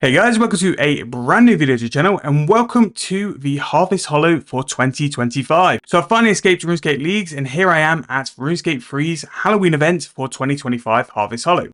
Hey guys, welcome to a brand new video to the channel and welcome to the Harvest Hollow for 2025. So I finally escaped RuneScape Leagues and here I am at RuneScape 3's Halloween event for 2025 Harvest Hollow.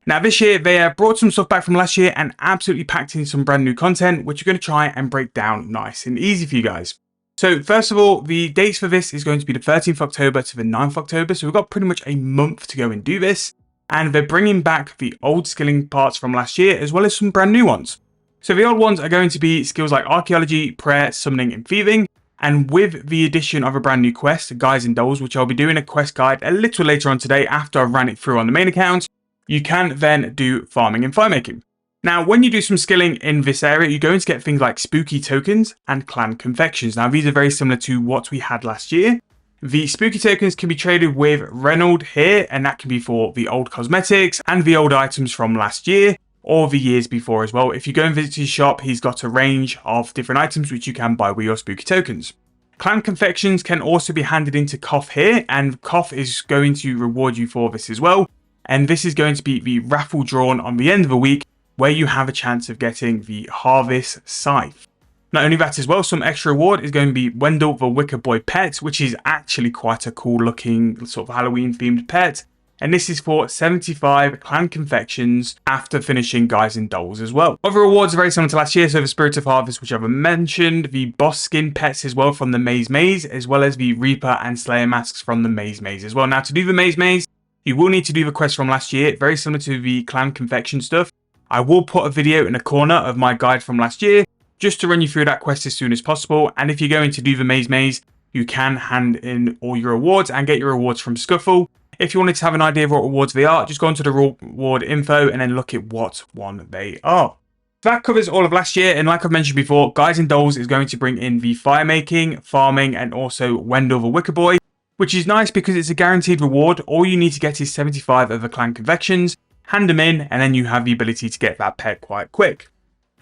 Now this year they brought some stuff back from last year and absolutely packed in some brand new content which we're going to try and break down nice and easy for you guys. So first of all, the dates for this is going to be the 13th October to the 9th October, so we've got pretty much a month to go and do this. And they're bringing back the old skilling parts from last year as well as some brand new ones. So the old ones are going to be skills like archaeology, prayer, summoning and thieving, and with the addition of a brand new quest, Guys and Dolls, which I'll be doing a quest guide a little later on today after I've ran it through on the main account, you can then do farming and fire making. Now when you do some skilling in this area, you're going to get things like spooky tokens and clan confections. Now these are very similar to what we had last year. The spooky tokens can be traded with Reynold here, and that can be for the old cosmetics and the old items from last year or the years before as well. If you go and visit his shop, he's got a range of different items which you can buy with your spooky tokens. Clan confections can also be handed into Koth here, and Koth is going to reward you for this as well. And this is going to be the raffle drawn on the end of the week where you have a chance of getting the Harvest Scythe. Not only that as well, some extra reward is going to be Wendell the Wicker Boy pet, which is actually quite a cool looking sort of Halloween themed pet. And this is for 75 clan confections after finishing Guys and Dolls as well. Other rewards are very similar to last year, so the Spirit of Harvest, which I've mentioned, the boss skin pets as well from the Maze, as well as the Reaper and Slayer masks from the Maze as well. Now to do the Maze, you will need to do the quest from last year, very similar to the clan confection stuff. I will put a video in a corner of my guide from last year, just to run you through that quest as soon as possible. And if you're going to do the Maze, you can hand in all your rewards and get your rewards from Scuffle. If you wanted to have an idea of what rewards they are, just go onto the reward info and then look at what one they are. That covers all of last year, and like I've mentioned before, Guys and Dolls is going to bring in the fire making, farming, and also Wendell the Wicker Boy, which is nice because it's a guaranteed reward. All you need to get is 75 of the clan confections, hand them in, and then you have the ability to get that pet quite quick.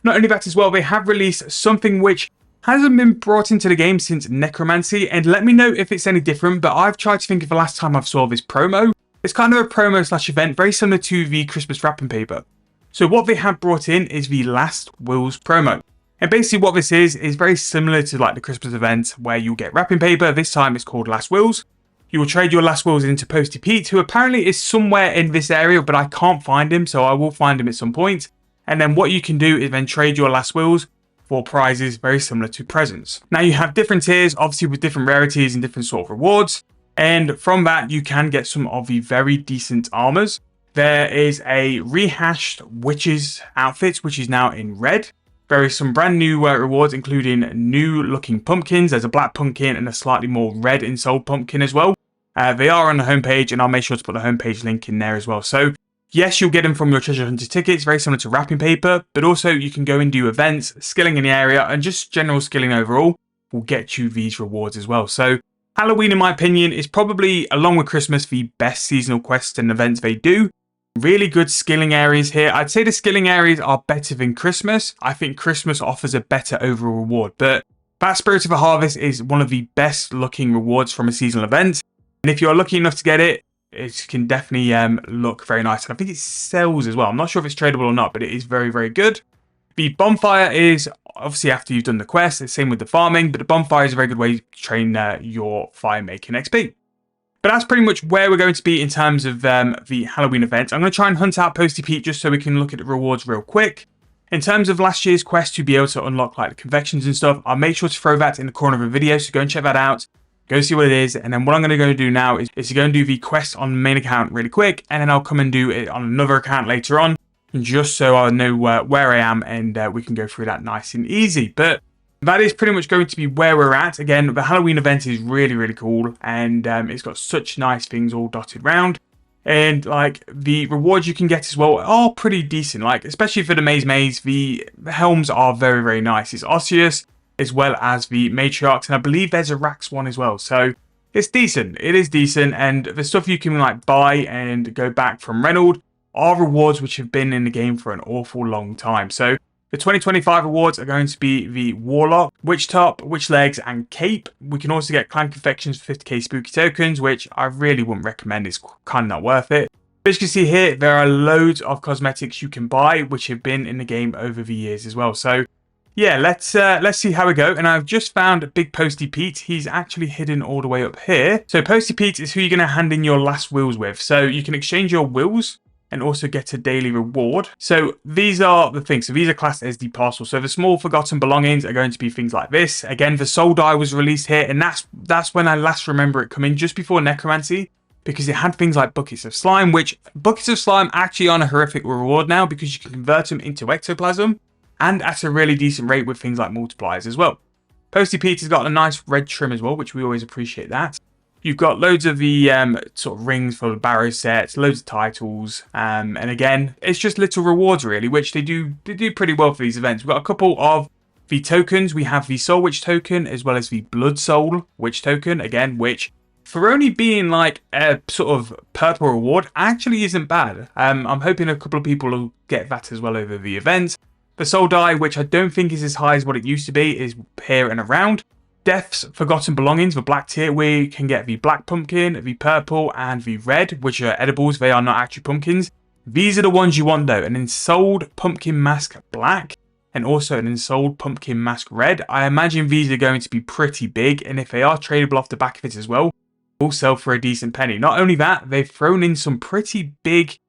Not only that as well, they have released something which hasn't been brought into the game since Necromancy, and let me know if it's any different, but I've tried to think of the last time I saw this promo. It's kind of a promo slash event, very similar to the Christmas wrapping paper. So what they have brought in is the Last Wills promo. And basically what this is very similar to like the Christmas event where you'll get wrapping paper. This time it's called Last Wills. You will trade your Last Wills into Posty Pete, who apparently is somewhere in this area, but I can't find him, so I will find him at some point. And then what you can do is then trade your Last Wills for prizes very similar to presents. Now you have different tiers, obviously with different rarities and different sort of rewards. And from that, you can get some of the very decent armors. There is a rehashed witches outfit, which is now in red. There is some brand new rewards, including new looking pumpkins. There's a black pumpkin and a slightly more red insoled pumpkin as well. They are on the homepage, and I'll make sure to put the homepage link in there as well. So yes, you'll get them from your treasure hunter tickets, very similar to wrapping paper, but also you can go and do events, skilling in the area, and just general skilling overall will get you these rewards as well. So Halloween, in my opinion, is probably, along with Christmas, the best seasonal quests and events they do. Really good skilling areas here. I'd say the skilling areas are better than Christmas. I think Christmas offers a better overall reward, but that Spirit of a Harvest is one of the best looking rewards from a seasonal event. And if you're lucky enough to get it, it can definitely look very nice. And I think it sells as well. I'm not sure if it's tradable or not, but it is very, very good. The bonfire is obviously after you've done the quest. It's same with the farming, but the bonfire is a very good way to train your fire making XP. But that's pretty much where we're going to be in terms of the Halloween event. I'm going to try and hunt out Posty Pete just so we can look at the rewards real quick. In terms of last year's quest to be able to unlock like the confections and stuff, I'll make sure to throw that in the corner of the video, so go and check that out. Go see what it is, and then what I'm going to go do now is to go and do the quest on the main account really quick, and then I'll come and do it on another account later on, just so I know where I am, and we can go through that nice and easy. But that is pretty much going to be where we're at. Again, the Halloween event is really, really cool, and it's got such nice things all dotted around. And like the rewards you can get as well are pretty decent, like especially for the Maze, the helms are very, very nice. It's Osseous, as well as the matriarchs, and I believe there's a Rax one as well, so it's decent. It is decent, and the stuff you can like buy and go back from Reynold are rewards which have been in the game for an awful long time. So the 2025 rewards are going to be the Warlock, Witch Top, Witch Legs, and Cape. We can also get clan confections for 50k spooky tokens, which I really wouldn't recommend. It's kind of not worth it. As you can see here, there are loads of cosmetics you can buy, which have been in the game over the years as well. So yeah, let's see how we go. And I've just found Big Posty Pete. He's actually hidden all the way up here. So Posty Pete is who you're going to hand in your last wheels with. So you can exchange your wheels and also get a daily reward. So these are the things. So these are classed as the parcel. So the small forgotten belongings are going to be things like this. Again, the soul die was released here, and that's when I last remember it coming, just before necromancy, because it had things like buckets of slime, which buckets of slime actually are a horrific reward now because you can convert them into ectoplasm, and at a really decent rate with things like multipliers as well. Posty Pete has got a nice red trim as well, which we always appreciate that. You've got loads of the sort of rings for the barrow sets, loads of titles, and again, it's just little rewards really, which they do pretty well for these events. We've got a couple of the tokens. We have the Soul Witch token as well as the Blood Soul Witch token, again, which for only being like a sort of purple reward actually isn't bad. I'm hoping a couple of people will get that as well over the event. The soul die, which I don't think is as high as what it used to be, is here and around. Death's Forgotten Belongings, the black tier, we can get the black pumpkin, the purple, and the red, which are edibles. They are not actually pumpkins. These are the ones you want though. An Ensouled Pumpkin Mask black, and also an Ensouled Pumpkin Mask red. I imagine these are going to be pretty big, and if they are tradable off the back of it as well, will sell for a decent penny. Not only that, they've thrown in some pretty big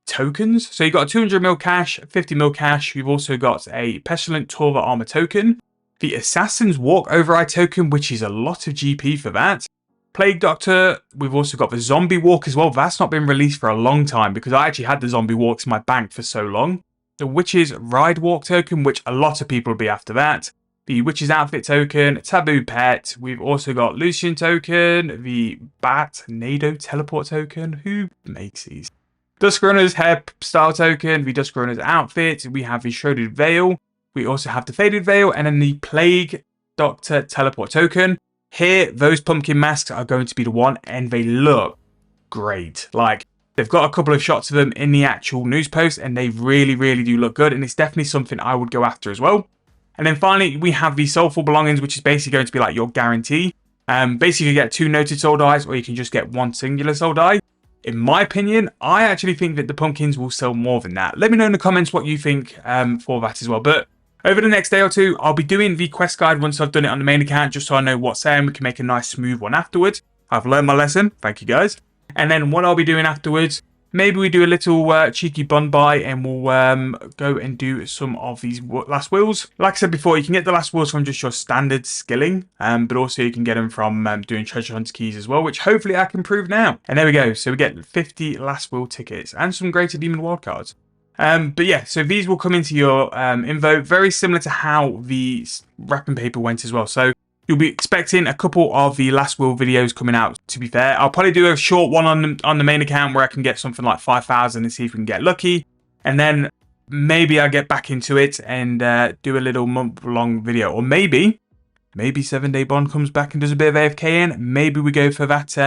tokens. So you've got a 200 mil cash, 50 mil cash. You've also got a Pestilent Torva armor token, the Assassin's Walk Override token, which is a lot of GP for that. Plague Doctor, we've also got the Zombie Walk as well. That's not been released for a long time because I actually had the Zombie Walks in my bank for so long. The Witch's Ride Walk token, which a lot of people will be after that. The Witch's Outfit token, Taboo Pet. We've also got Lucian token, the Bat Nado Teleport token. Who makes these? Dusk Runner's Hairstyle token, the Dusk Runner's Outfit. We have the Shrouded Veil. We also have the Faded Veil, and then the Plague Doctor Teleport token. Here, those pumpkin masks are going to be the one, and they look great. Like, they've got a couple of shots of them in the actual news post, and they really, really do look good, and it's definitely something I would go after as well. And then finally, we have the Soulful Belongings, which is basically going to be like your guarantee. Basically, you get 2 noted soul dies, or you can just get 1 singular soul die. In my opinion, I actually think that the pumpkins will sell more than that. Let me know in the comments what you think for that as well. But over the next day or two, I'll be doing the quest guide once I've done it on the main account, just so I know what's there and we can make a nice smooth one afterwards. I've learned my lesson. Thank you guys. And then what I'll be doing afterwards, maybe we do a little cheeky bun buy and we'll go and do some of these last wheels. Like I said before, you can get the last wheels from just your standard skilling, but also you can get them from doing treasure hunt keys as well, which hopefully I can prove now. And there we go. So we get 50 last wheel tickets and some greater demon wildcards. But yeah, so these will come into your info, very similar to how the wrapping paper went as well. So you'll be expecting a couple of the last wheel videos coming out, to be fair. I'll probably do a short one on the main account where I can get something like 5,000 and see if we can get lucky. And then maybe I'll get back into it and do a little month-long video. Or maybe 7 Day Bond comes back and does a bit of AFK in. Maybe we go for that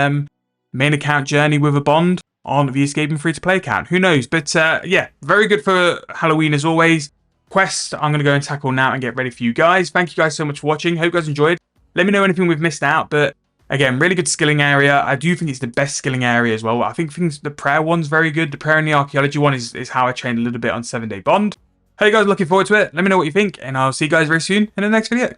main account journey with a Bond on the Escaping Free-to-Play account. Who knows? But yeah, very good for Halloween as always. Quest, I'm going to go and tackle now and get ready for you guys. Thank you guys so much for watching. Hope you guys enjoyed. Let me know anything we've missed out. But again, really good skilling area. I do think it's the best skilling area as well. I think the prayer one's very good. The prayer and the archaeology one is how I trained a little bit on 7 Day Bond. Hope you guys are looking forward to it. Let me know what you think, and I'll see you guys very soon in the next video.